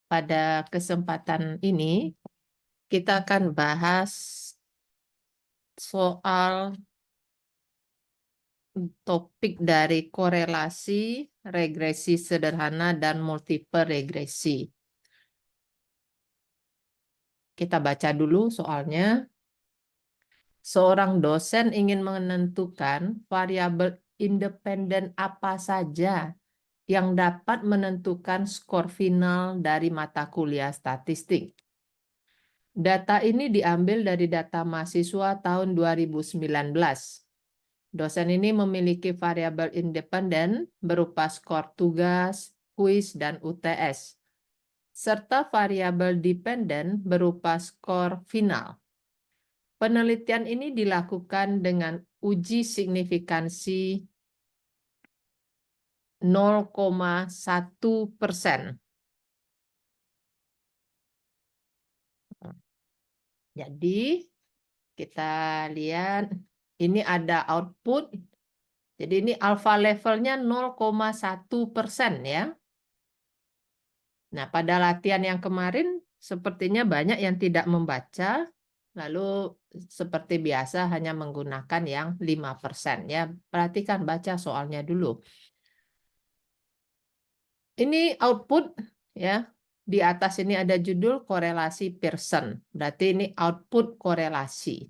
Pada kesempatan ini, kita akan bahas soal topik dari korelasi, regresi sederhana, dan multiple regresi. Kita baca dulu soalnya. Seorang dosen ingin menentukan variabel independen apa saja yang dapat menentukan skor final dari mata kuliah statistik. Data ini diambil dari data mahasiswa tahun 2019. Dosen ini memiliki variabel independen berupa skor tugas, kuis, dan UTS, serta variabel dependen berupa skor final. Penelitian ini dilakukan dengan uji signifikansi 0,1%. Jadi kita lihat ini ada output. Jadi ini alpha levelnya 0,1% ya. Nah, pada latihan yang kemarin sepertinya banyak yang tidak membaca, lalu seperti biasa hanya menggunakan yang 5% ya. Perhatikan baca soalnya dulu. Ini output ya. Di atas ini ada judul korelasi Pearson. Berarti ini output korelasi.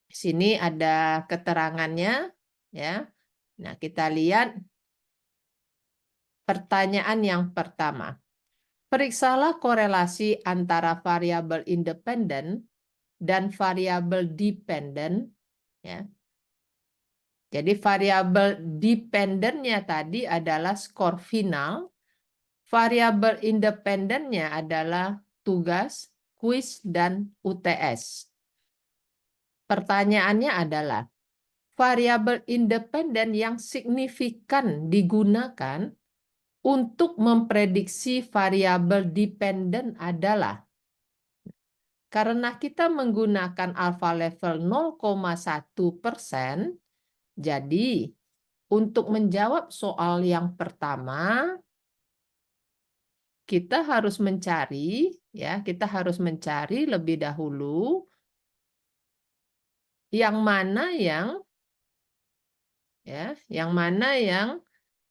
Di sini ada keterangannya ya. Nah, kita lihat pertanyaan yang pertama. Periksalah korelasi antara variabel independen dan variabel dependen ya. Jadi variabel dependennya tadi adalah skor final, variabel independennya adalah tugas, kuis, dan UTS. Pertanyaannya adalah, variabel independen yang signifikan digunakan untuk memprediksi variabel dependen adalah, karena kita menggunakan alpha level 0,1%, jadi untuk menjawab soal yang pertama, kita harus mencari lebih dahulu yang mana yang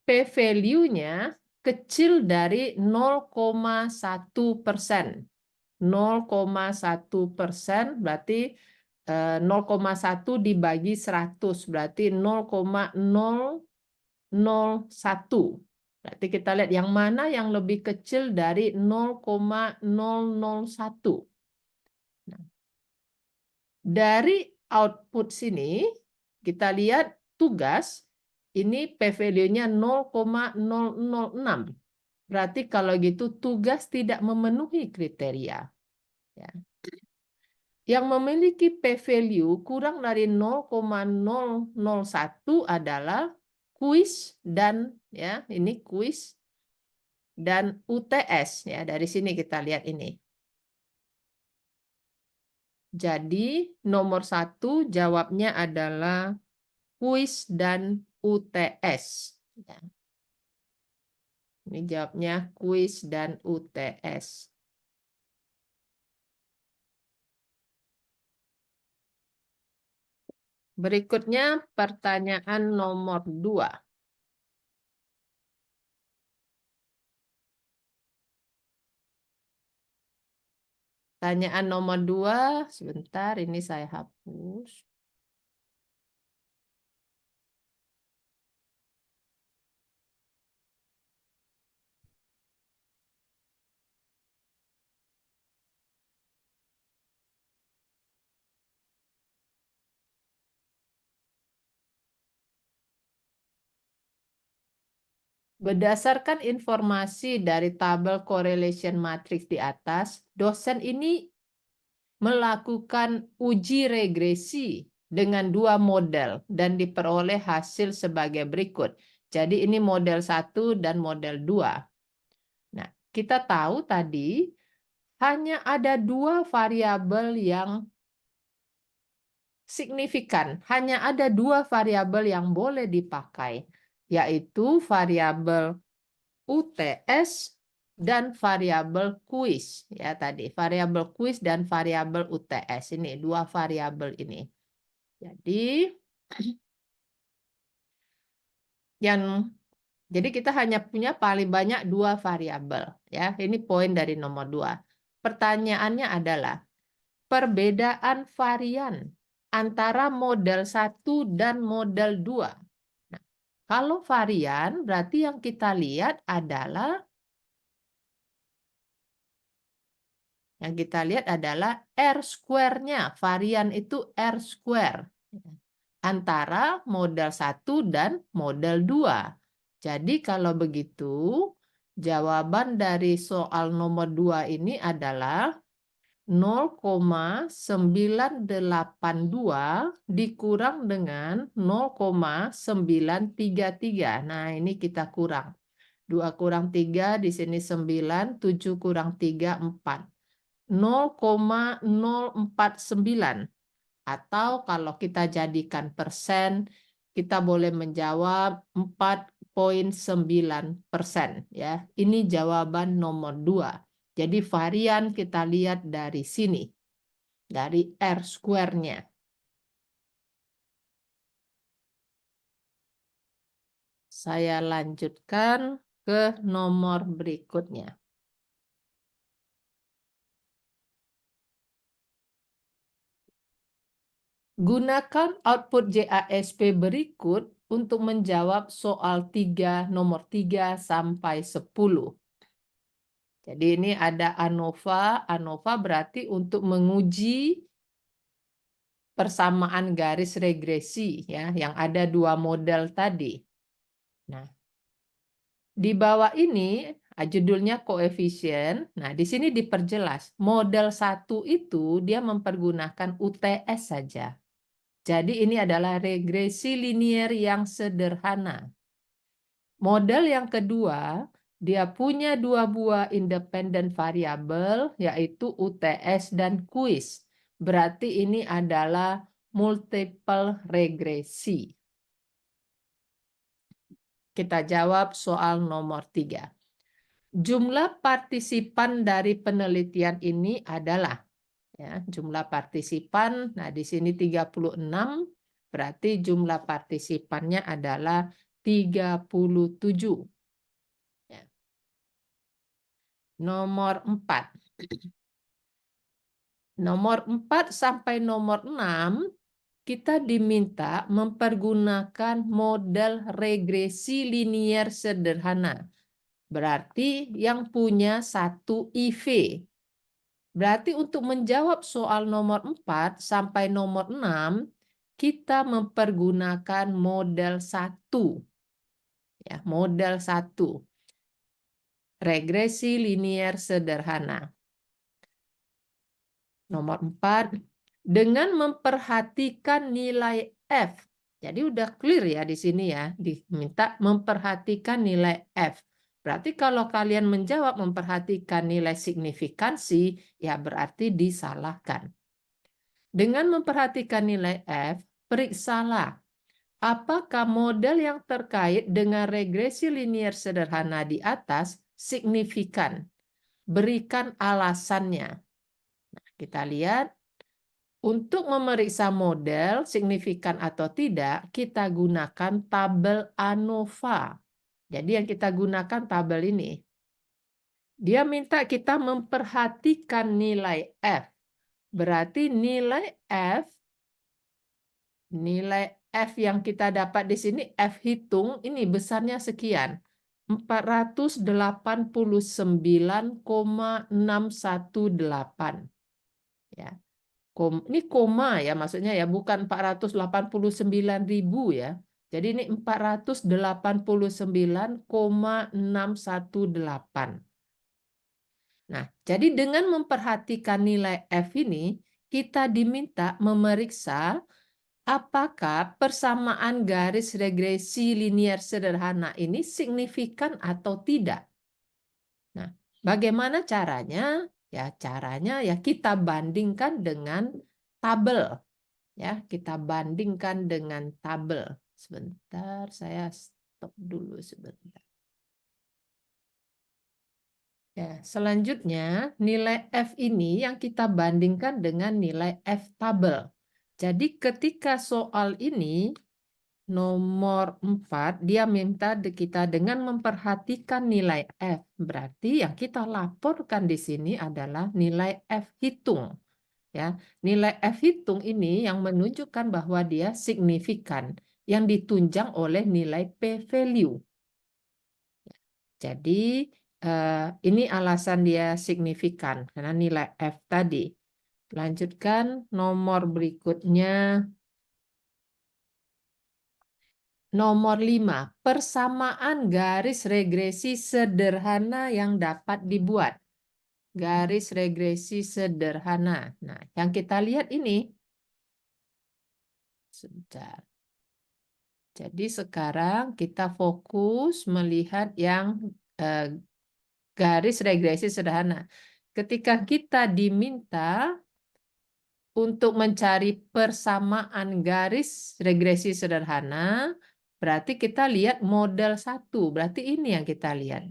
p-value-nya kecil dari 0,1%. 0,1% berarti 0,1 dibagi 100 berarti 0,001. Berarti kita lihat yang mana yang lebih kecil dari 0,001. Nah, dari output sini kita lihat tugas ini p-value-nya 0,006. Berarti kalau gitu tugas tidak memenuhi kriteria. Ya. Yang memiliki p-value kurang dari 0,001 adalah kuis dan ya ini kuis dan UTS ya. Dari sini kita lihat ini. Jadi nomor 1 jawabnya adalah kuis dan UTS. Ya. Ini jawabnya kuis dan UTS. Berikutnya pertanyaan nomor 2. Pertanyaan nomor 2, sebentar ini saya hapus. Berdasarkan informasi dari tabel correlation matrix di atas, dosen ini melakukan uji regresi dengan 2 model dan diperoleh hasil sebagai berikut. Jadi ini model 1 dan model 2. Nah, kita tahu tadi hanya ada 2 variabel yang signifikan. Hanya ada 2 variabel yang boleh dipakai, yaitu variabel UTS dan variabel kuis ya tadi variabel kuis dan variabel UTS ini dua variabel ini. Jadi jadi kita hanya punya paling banyak dua variabel ya. Ini poin dari nomor 2. Pertanyaannya adalah perbedaan varian antara model 1 dan model 2. Nah, kalau varian berarti yang kita lihat adalah R square-nya. Varian itu R square. Antara model 1 dan model 2. Jadi kalau begitu, jawaban dari soal nomor 2 ini adalah 0,982 dikurang dengan 0,933. Nah, ini kita kurang. 2 kurang 3, di sini 9, 7 kurang 3, 4. 0,049. Atau kalau kita jadikan persen, kita boleh menjawab 4,9%. Ya. Ini jawaban nomor 2. Jadi varian kita lihat dari sini, dari R square-nya. Saya lanjutkan ke nomor berikutnya. Gunakan output JASP berikut untuk menjawab soal nomor 3 sampai 10. Jadi ini ada ANOVA. ANOVA berarti untuk menguji persamaan garis regresi ya, yang ada dua model tadi. Nah, di bawah ini judulnya koefisien. Nah, di sini diperjelas. Model 1 itu dia mempergunakan UTS saja. Jadi ini adalah regresi linier yang sederhana. Model yang kedua, dia punya dua buah independen variabel, yaitu UTS dan kuis. Berarti ini adalah multiple regresi. Kita jawab soal nomor 3. Jumlah partisipan dari penelitian ini adalah, ya, jumlah partisipan, nah di sini 36, berarti jumlah partisipannya adalah 37. Ya. Nomor 4. Nomor 4 sampai nomor 6, kita diminta mempergunakan model regresi linier sederhana. Berarti yang punya satu IV. Berarti untuk menjawab soal nomor 4 sampai nomor 6, kita mempergunakan model 1. Ya, model 1. Regresi linier sederhana. Nomor 4, dengan memperhatikan nilai F. Jadi udah clear ya di sini ya, diminta memperhatikan nilai F. Berarti kalau kalian menjawab memperhatikan nilai signifikansi, ya berarti disalahkan. Dengan memperhatikan nilai F, periksalah apakah model yang terkait dengan regresi linier sederhana di atas signifikan. Berikan alasannya. Nah, kita lihat, untuk memeriksa model signifikan atau tidak, kita gunakan tabel ANOVA. Jadi yang kita gunakan tabel ini. Dia minta kita memperhatikan nilai F. Berarti nilai F yang kita dapat di sini, F hitung, ini besarnya sekian. 489,618. Ya. Ini koma ya maksudnya ya, bukan 489.000 ya. Jadi ini 489,618. Nah, jadi dengan memperhatikan nilai F ini, kita diminta memeriksa apakah persamaan garis regresi linier sederhana ini signifikan atau tidak. Nah, bagaimana caranya? Ya, caranya ya kita bandingkan dengan tabel. Ya, kita bandingkan dengan tabel. Sebentar, saya stop dulu sebentar. Ya, selanjutnya nilai F ini yang kita bandingkan dengan nilai F tabel. Jadi ketika soal ini nomor 4 dia minta kita dengan memperhatikan nilai F. Berarti yang kita laporkan di sini adalah nilai F hitung. Ya, nilai F hitung ini yang menunjukkan bahwa dia signifikan yang ditunjang oleh nilai P value. Jadi ini alasan dia signifikan karena nilai F tadi. Lanjutkan nomor berikutnya. Nomor 5, persamaan garis regresi sederhana yang dapat dibuat. Garis regresi sederhana. Nah, yang kita lihat ini. Sebentar. Jadi sekarang kita fokus melihat yang garis regresi sederhana. Ketika kita diminta untuk mencari persamaan garis regresi sederhana, berarti kita lihat model 1. Berarti ini yang kita lihat.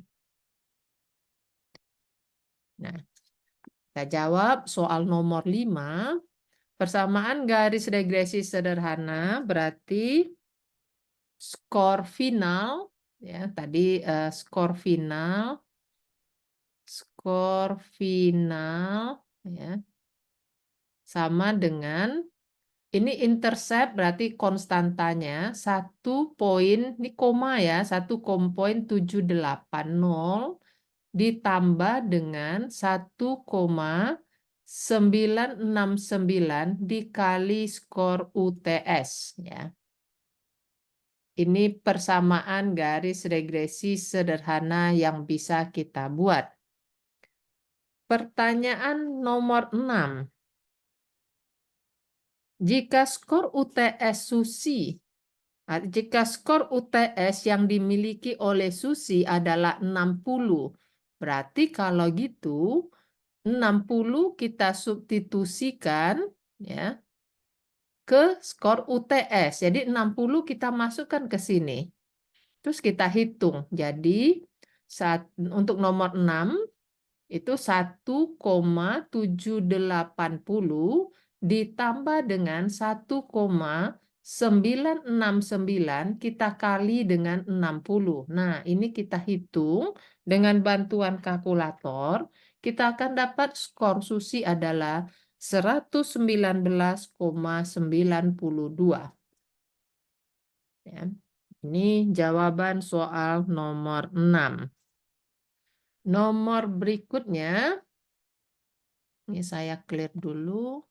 Nah, kita jawab soal nomor 5. Persamaan garis regresi sederhana berarti skor final, ya tadi skor final ya sama dengan ini intercept berarti konstantanya 1 ini koma ya 1,780 ditambah dengan 1,969 dikali skor UTS ya. Ini persamaan garis regresi sederhana yang bisa kita buat. Pertanyaan nomor 6. Jika skor UTS Susi, jika skor UTS yang dimiliki oleh Susi adalah 60, berarti kalau gitu 60 kita substitusikan ya ke skor UTS. Jadi 60 kita masukkan ke sini. Terus kita hitung. Jadi untuk nomor 6 itu 1,780 ditambah dengan 1,969 kita kali dengan 60. Nah, ini kita hitung dengan bantuan kalkulator, kita akan dapat skor Susi adalah 119,92. Ya. Ini jawaban soal nomor 6. Nomor berikutnya, ini saya clear dulu.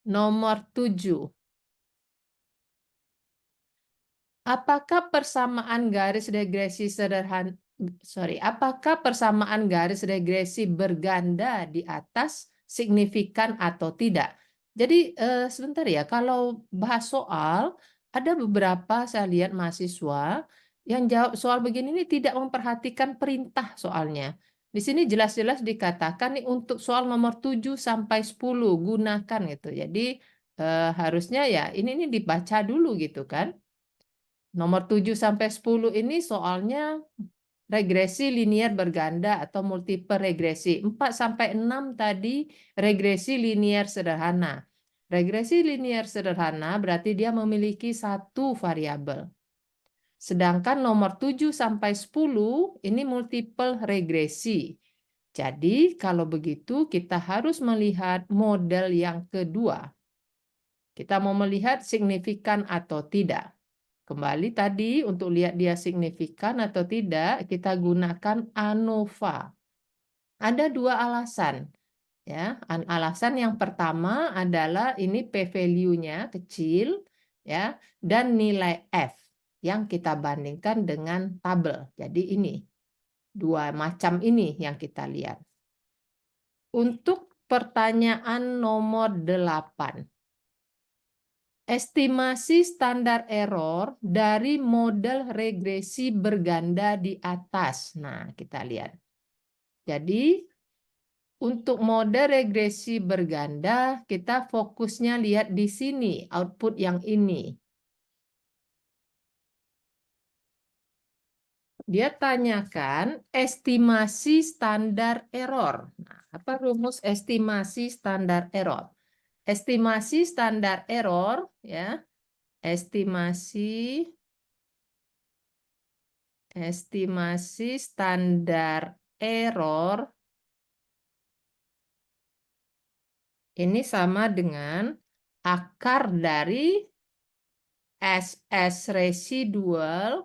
Nomor 7. Apakah persamaan garis regresi apakah persamaan garis regresi berganda di atas signifikan atau tidak? Jadi sebentar ya, kalau bahas soal, ada beberapa saya lihat mahasiswa yang jawab soal begini ini tidak memperhatikan perintah soalnya. Di sini jelas-jelas dikatakan nih untuk soal nomor 7 sampai 10 gunakan gitu. Jadi harusnya ya ini dibaca dulu gitu kan. Nomor 7 sampai 10 ini soalnya regresi linier berganda atau multiple regresi. 4 sampai 6 tadi regresi linier sederhana. Regresi linier sederhana berarti dia memiliki satu variabel. Sedangkan nomor 7 sampai 10 ini multiple regresi. Jadi kalau begitu kita harus melihat model yang kedua. Kita mau melihat signifikan atau tidak. Kembali tadi untuk lihat dia signifikan atau tidak, kita gunakan ANOVA. Ada 2 alasan. Ya, alasan yang pertama adalah ini P value-nya kecil ya dan nilai F yang kita bandingkan dengan tabel. Jadi ini 2 macam ini yang kita lihat. Untuk pertanyaan nomor 8. Estimasi standar error dari model regresi berganda di atas. Nah, kita lihat. Jadi, untuk model regresi berganda, kita fokusnya lihat di sini, output yang ini. Dia tanyakan estimasi standar error. Nah, apa rumus estimasi standar error? Estimasi standar error, ya, estimasi standar error ini sama dengan akar dari SS residual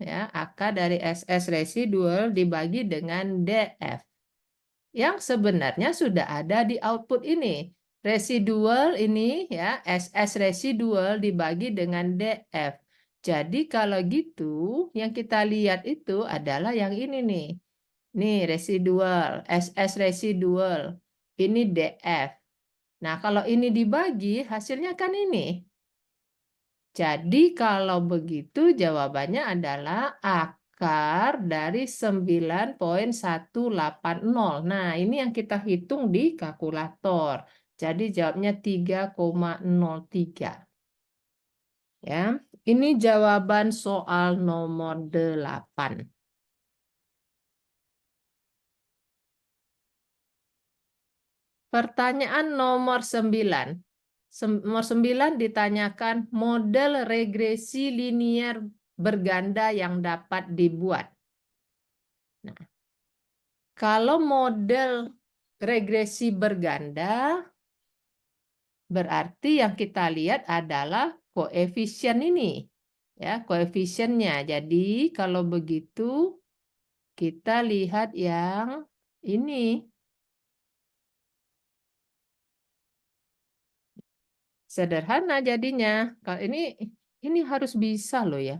ya, akar dari SS residual dibagi dengan DF yang sebenarnya sudah ada di output ini. Residual ini ya, SS residual dibagi dengan DF. Jadi kalau gitu yang kita lihat itu adalah yang ini nih. Nih residual, SS residual. Ini DF. Nah, kalau ini dibagi hasilnya kan ini. Jadi kalau begitu jawabannya adalah akar dari 9,180. Nah, ini yang kita hitung di kalkulator. Jadi jawabnya 3,03. Ya, ini jawaban soal nomor 8. Pertanyaan nomor 9. Nomor 9 ditanyakan model regresi linier berganda yang dapat dibuat. Nah, kalau model regresi berganda, berarti yang kita lihat adalah koefisien ini. Ya, koefisiennya. Jadi kalau begitu, kita lihat yang ini. Sederhana jadinya. Kalau ini harus bisa loh ya.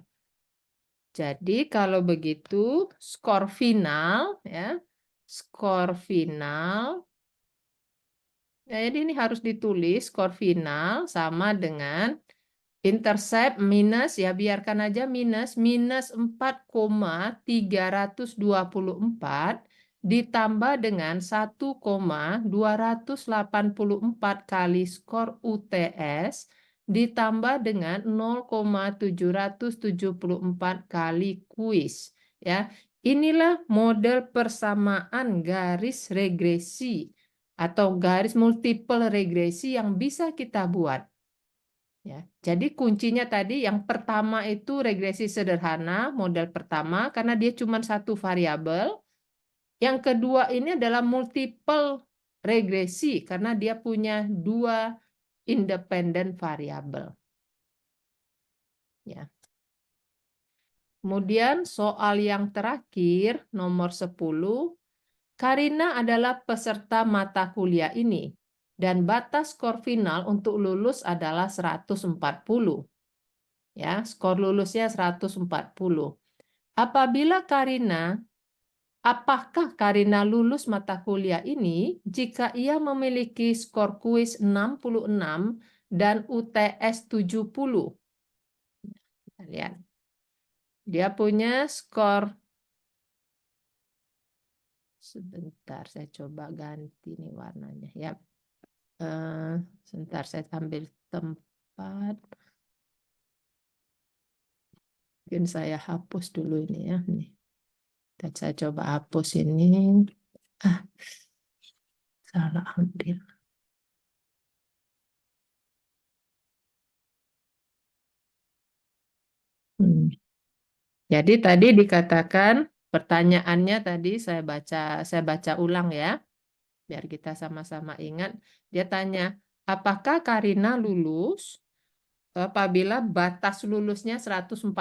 Jadi kalau begitu skor final ya. Skor final. Ya, jadi ini harus ditulis skor final sama dengan intercept minus ya biarkan aja minus 4,324 ditambah dengan 1,284 kali skor UTS ditambah dengan 0,774 kali kuis ya. Inilah model persamaan garis regresi atau garis multiple regresi yang bisa kita buat. Ya, jadi kuncinya tadi yang pertama itu regresi sederhana, model pertama karena dia cuma satu variabel. Yang kedua ini adalah multiple regresi karena dia punya dua independen variabel. Ya. Kemudian soal yang terakhir nomor 10. Karina adalah peserta mata kuliah ini dan batas skor final untuk lulus adalah 140. Ya, skor lulusnya 140. Apakah Karina lulus mata kuliah ini jika ia memiliki skor kuis 66 dan UTS 70? Kita lihat. Dia punya skor. Sebentar, saya coba ganti nih warnanya. Ya, sebentar saya ambil tempat. Mungkin saya hapus dulu ini ya. Nih. Dan saya coba hapus ini. Ah, salah ambil. Jadi tadi dikatakan pertanyaannya tadi saya baca ulang ya. Biar kita sama-sama ingat. Dia tanya, apakah Karina lulus apabila batas lulusnya 140?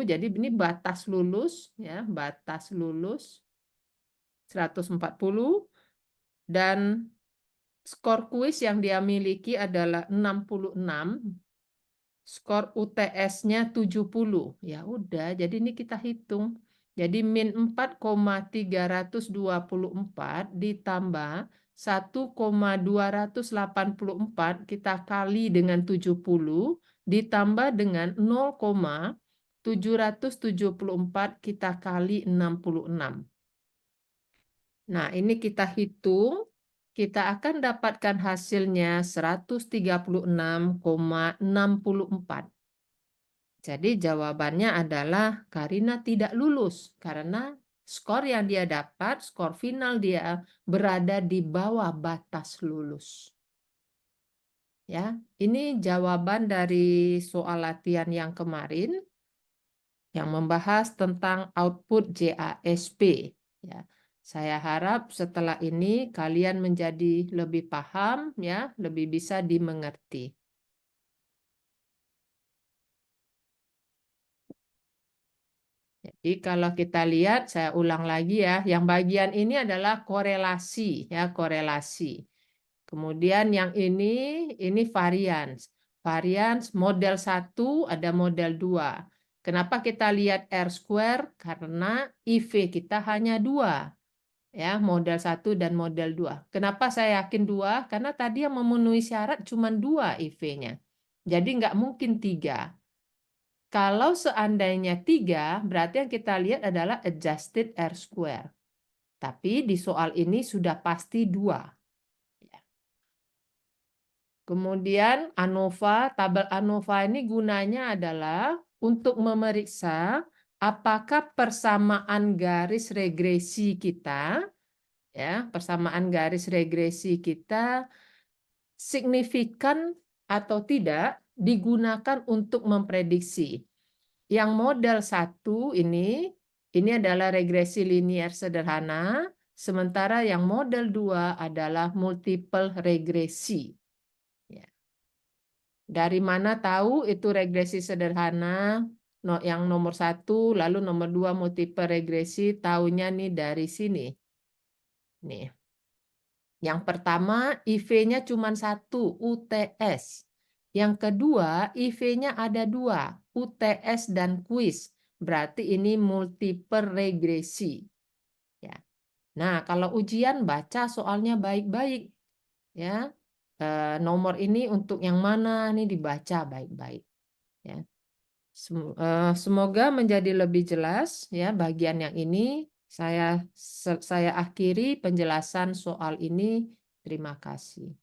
Jadi ini batas lulus ya, batas lulus 140 dan skor kuis yang dia miliki adalah 66. Skor UTS-nya 70. Ya udah, jadi ini kita hitung. Jadi min 4,324 ditambah 1,284 kita kali dengan 70 ditambah dengan 0,774 kita kali 66. Nah, ini kita hitung. Kita akan dapatkan hasilnya 136,64. Jadi jawabannya adalah Karina tidak lulus karena skor yang dia dapat, skor final dia berada di bawah batas lulus. Ya, ini jawaban dari soal latihan yang kemarin yang membahas tentang output JASP. Ya, saya harap setelah ini kalian menjadi lebih paham, ya, lebih bisa dimengerti. Jadi kalau kita lihat, saya ulang lagi ya, yang bagian ini adalah korelasi, ya, korelasi. Kemudian yang ini varians. Varians model 1 ada model 2. Kenapa kita lihat R square? Karena IV kita hanya 2. Ya, model 1 dan model 2. Kenapa saya yakin 2? Karena tadi yang memenuhi syarat cuma 2 IV-nya. Jadi nggak mungkin 3. Kalau seandainya 3, berarti yang kita lihat adalah adjusted R square. Tapi di soal ini sudah pasti 2. Kemudian ANOVA, tabel ANOVA ini gunanya adalah untuk memeriksa apakah persamaan garis regresi kita, ya, persamaan garis regresi kita signifikan atau tidak digunakan untuk memprediksi. Yang model 1 ini adalah regresi linier sederhana, sementara yang model 2 adalah multiple regresi. Ya. Dari mana tahu itu regresi sederhana? Yang nomor 1, lalu nomor 2 multiple regresi, tahunya nih dari sini. Nih. Yang pertama, IV-nya cuma 1, UTS. Yang kedua, IV-nya ada 2, UTS dan kuis. Berarti ini multiple regresi. Ya. Nah, kalau ujian baca soalnya baik-baik. Ya. Nomor ini untuk yang mana nih dibaca baik-baik. Ya. Semoga menjadi lebih jelas ya bagian yang ini. Saya akhiri penjelasan soal ini. Terima kasih.